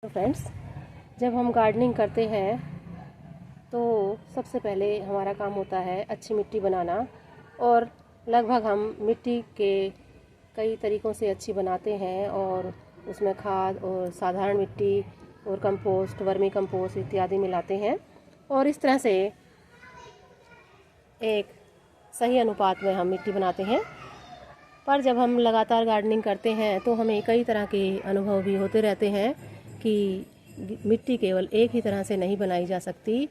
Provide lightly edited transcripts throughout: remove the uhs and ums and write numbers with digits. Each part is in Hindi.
तो फ्रेंड्स, जब हम गार्डनिंग करते हैं तो सबसे पहले हमारा काम होता है अच्छी मिट्टी बनाना। और लगभग हम मिट्टी के कई तरीक़ों से अच्छी बनाते हैं और उसमें खाद और साधारण मिट्टी और कंपोस्ट, वर्मी कंपोस्ट इत्यादि मिलाते हैं और इस तरह से एक सही अनुपात में हम मिट्टी बनाते हैं। पर जब हम लगातार गार्डनिंग करते हैं तो हमें कई तरह के अनुभव भी होते रहते हैं कि मिट्टी केवल एक ही तरह से नहीं बनाई जा सकती।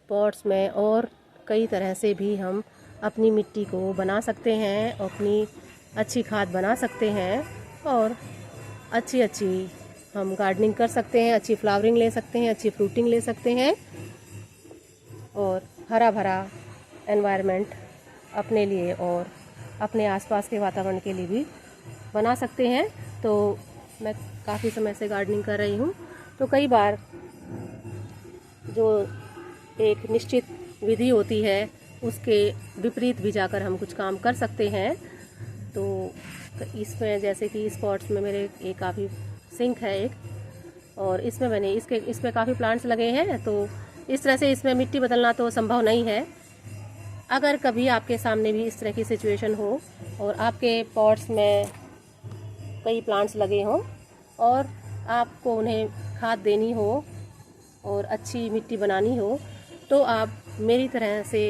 पॉट्स में और कई तरह से भी हम अपनी मिट्टी को बना सकते हैं, अपनी अच्छी खाद बना सकते हैं और अच्छी हम गार्डनिंग कर सकते हैं, अच्छी फ्लावरिंग ले सकते हैं, अच्छी फ्रूटिंग ले सकते हैं और हरा भरा एनवायरनमेंट अपने लिए और अपने आसपास के वातावरण के लिए भी बना सकते हैं। तो मैं काफ़ी समय से गार्डनिंग कर रही हूँ, तो कई बार जो एक निश्चित विधि होती है उसके विपरीत भी जाकर हम कुछ काम कर सकते हैं। तो इसमें जैसे कि इस पॉट्स में मेरे ये काफ़ी सिंक है एक, और इसमें मैंने इसमें काफ़ी प्लांट्स लगे हैं। तो इस तरह से इसमें मिट्टी बदलना तो संभव नहीं है। अगर कभी आपके सामने भी इस तरह की सिचुएशन हो और आपके पॉट्स में कई प्लांट्स लगे हों और आपको उन्हें खाद देनी हो और अच्छी मिट्टी बनानी हो, तो आप मेरी तरह से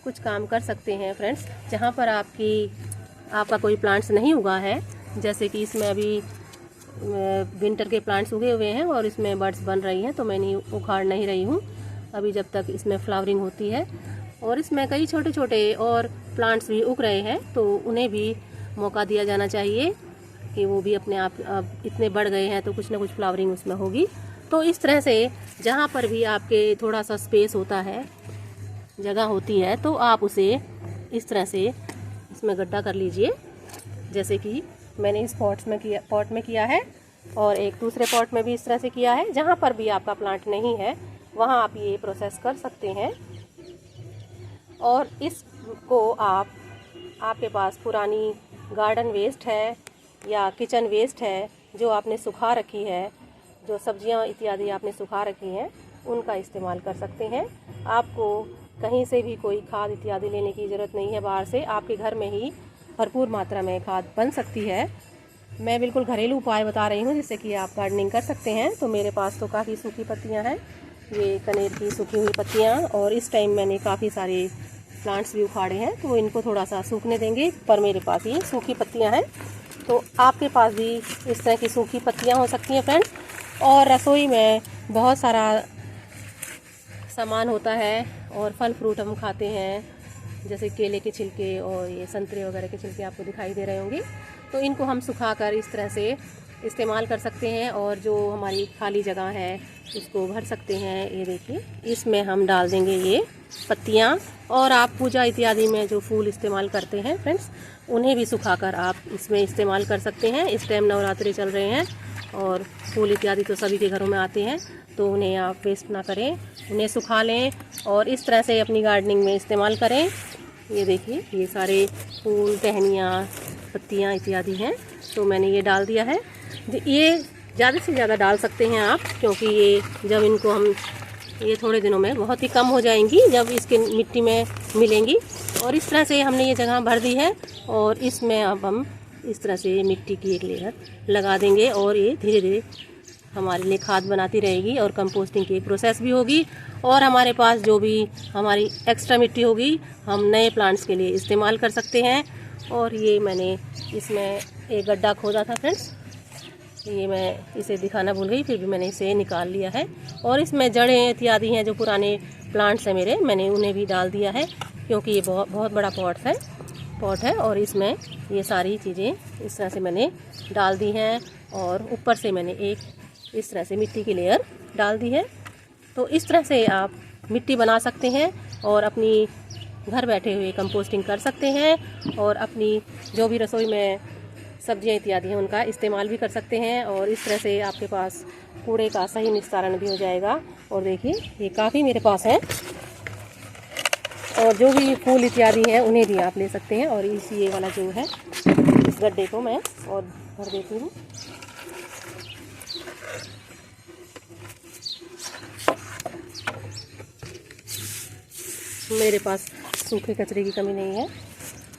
कुछ काम कर सकते हैं फ्रेंड्स। जहाँ पर आपका कोई प्लांट्स नहीं उगा है, जैसे कि इसमें अभी विंटर के प्लांट्स उगे हुए हैं और इसमें बड्स बन रही हैं, तो मैं उखाड़ नहीं रही हूँ अभी जब तक इसमें फ्लावरिंग होती है। और इसमें कई छोटे छोटे और प्लांट्स भी उग रहे हैं, तो उन्हें भी मौका दिया जाना चाहिए कि वो भी अपने आप इतने बढ़ गए हैं तो कुछ ना कुछ फ्लावरिंग उसमें होगी। तो इस तरह से जहाँ पर भी आपके थोड़ा सा स्पेस होता है, जगह होती है, तो आप उसे इस तरह से इसमें गड्ढा कर लीजिए, जैसे कि मैंने इस पॉट में किया है और एक दूसरे पॉट में भी इस तरह से किया है। जहाँ पर भी आपका प्लांट नहीं है वहाँ आप ये प्रोसेस कर सकते हैं। और इसको आपके पास पुरानी गार्डन वेस्ट है या किचन वेस्ट है जो आपने सुखा रखी है, जो सब्जियां इत्यादि आपने सुखा रखी हैं, उनका इस्तेमाल कर सकते हैं। आपको कहीं से भी कोई खाद इत्यादि लेने की ज़रूरत नहीं है बाहर से, आपके घर में ही भरपूर मात्रा में खाद बन सकती है। मैं बिल्कुल घरेलू उपाय बता रही हूँ जिससे कि आप गार्डनिंग कर सकते हैं। तो मेरे पास तो काफ़ी सूखी पत्तियाँ हैं, ये कनेर की सूखी हुई पत्तियाँ, और इस टाइम मैंने काफ़ी सारे प्लांट्स भी उखाड़े हैं, तो इनको थोड़ा सा सूखने देंगे। पर मेरे पास ये सूखी पत्तियाँ हैं, तो आपके पास भी इस तरह की सूखी पत्तियाँ हो सकती हैं फ्रेंड्स। और रसोई में बहुत सारा सामान होता है और फल फ्रूट हम खाते हैं, जैसे केले के छिलके और ये संतरे वगैरह के छिलके आपको दिखाई दे रहे होंगे। तो इनको हम सुखाकर इस तरह से इस्तेमाल कर सकते हैं और जो हमारी खाली जगह है उसको भर सकते हैं। ये देखिए, इसमें हम डाल देंगे ये पत्तियाँ। और आप पूजा इत्यादि में जो फूल इस्तेमाल करते हैं फ्रेंड्स, उन्हें भी सुखाकर आप इसमें इस्तेमाल कर सकते हैं। इस टाइम नवरात्रि चल रहे हैं और फूल इत्यादि तो सभी के घरों में आते हैं, तो उन्हें आप वेस्ट ना करें, उन्हें सुखा लें और इस तरह से अपनी गार्डनिंग में इस्तेमाल करें। ये देखिए, ये सारे फूल, टहनियाँ, पत्तियाँ इत्यादि हैं, तो मैंने ये डाल दिया है। ये ज़्यादा से ज़्यादा डाल सकते हैं आप, क्योंकि ये जब इनको हम ये थोड़े दिनों में बहुत ही कम हो जाएंगी जब इसके मिट्टी में मिलेंगी। और इस तरह से हमने ये जगह भर दी है और इसमें अब हम इस तरह से मिट्टी की एक लेयर लगा देंगे और ये धीरे धीरे हमारे लिए खाद बनाती रहेगी और कंपोस्टिंग की एक प्रोसेस भी होगी। और हमारे पास जो भी हमारी एक्स्ट्रा मिट्टी होगी हम नए प्लांट्स के लिए इस्तेमाल कर सकते हैं। और ये मैंने इसमें एक गड्ढा खोदा था फ्रेंड्स, ये मैं इसे दिखाना भूल गई, फिर भी मैंने इसे निकाल लिया है। और इसमें जड़ें इत्यादि हैं, जो पुराने प्लांट्स हैं मेरे, मैंने उन्हें भी डाल दिया है, क्योंकि ये बहुत बड़ा पॉट है और इसमें ये सारी चीज़ें इस तरह से मैंने डाल दी हैं। और ऊपर से मैंने एक इस तरह से मिट्टी की लेयर डाल दी है। तो इस तरह से आप मिट्टी बना सकते हैं और अपनी घर बैठे हुए कंपोस्टिंग कर सकते हैं और अपनी जो भी रसोई में सब्जियां इत्यादि हैं उनका इस्तेमाल भी कर सकते हैं। और इस तरह से आपके पास कूड़े का सही निस्तारण भी हो जाएगा। और देखिए, ये काफ़ी मेरे पास है, और जो भी फूल इत्यादि हैं उन्हें भी आप ले सकते हैं। और ये वाला जो है, इस गड्ढे को मैं और भर देती हूँ। मेरे पास सूखे कचरे की कमी नहीं है।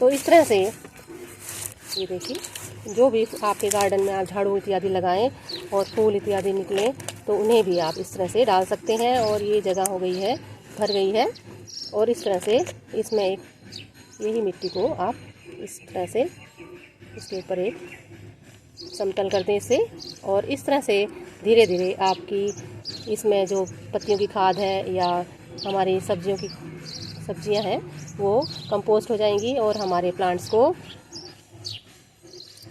तो इस तरह से ये देखिए, जो भी आपके गार्डन में आप झाड़ू इत्यादि लगाएं और फूल इत्यादि निकलें तो उन्हें भी आप इस तरह से डाल सकते हैं। और ये जगह हो गई है, भर गई है, और इस तरह से इसमें एक यही मिट्टी को आप इस तरह से इसके ऊपर एक समतल कर दें इसे, और इस तरह से धीरे धीरे आपकी इसमें जो पत्तियों की खाद है या हमारी सब्जियां हैं वो कंपोस्ट हो जाएंगी और हमारे प्लांट्स को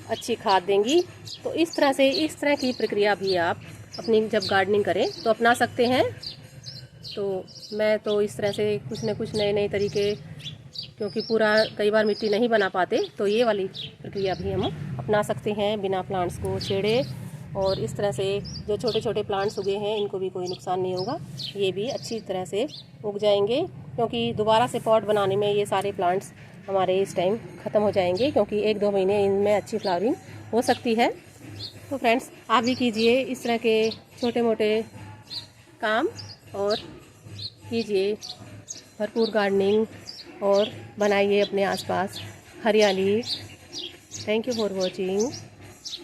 अच्छी खाद देंगी। तो इस तरह की प्रक्रिया भी आप अपनी जब गार्डनिंग करें तो अपना सकते हैं। तो मैं तो इस तरह से कुछ न कुछ नए तरीके, क्योंकि पूरा कई बार मिट्टी नहीं बना पाते, तो ये वाली प्रक्रिया भी हम अपना सकते हैं बिना प्लांट्स को छेड़े। और इस तरह से जो छोटे छोटे प्लांट्स उगे हैं इनको भी कोई नुकसान नहीं होगा, ये भी अच्छी तरह से उग जाएंगे। क्योंकि दोबारा से पॉट बनाने में ये सारे प्लांट्स हमारे इस टाइम ख़त्म हो जाएंगे, क्योंकि 1-2 महीने इनमें अच्छी फ्लावरिंग हो सकती है। तो फ्रेंड्स, आप भी कीजिए इस तरह के छोटे मोटे काम और कीजिए भरपूर गार्डनिंग और बनाइए अपने आसपास हरियाली। Thank you for watching.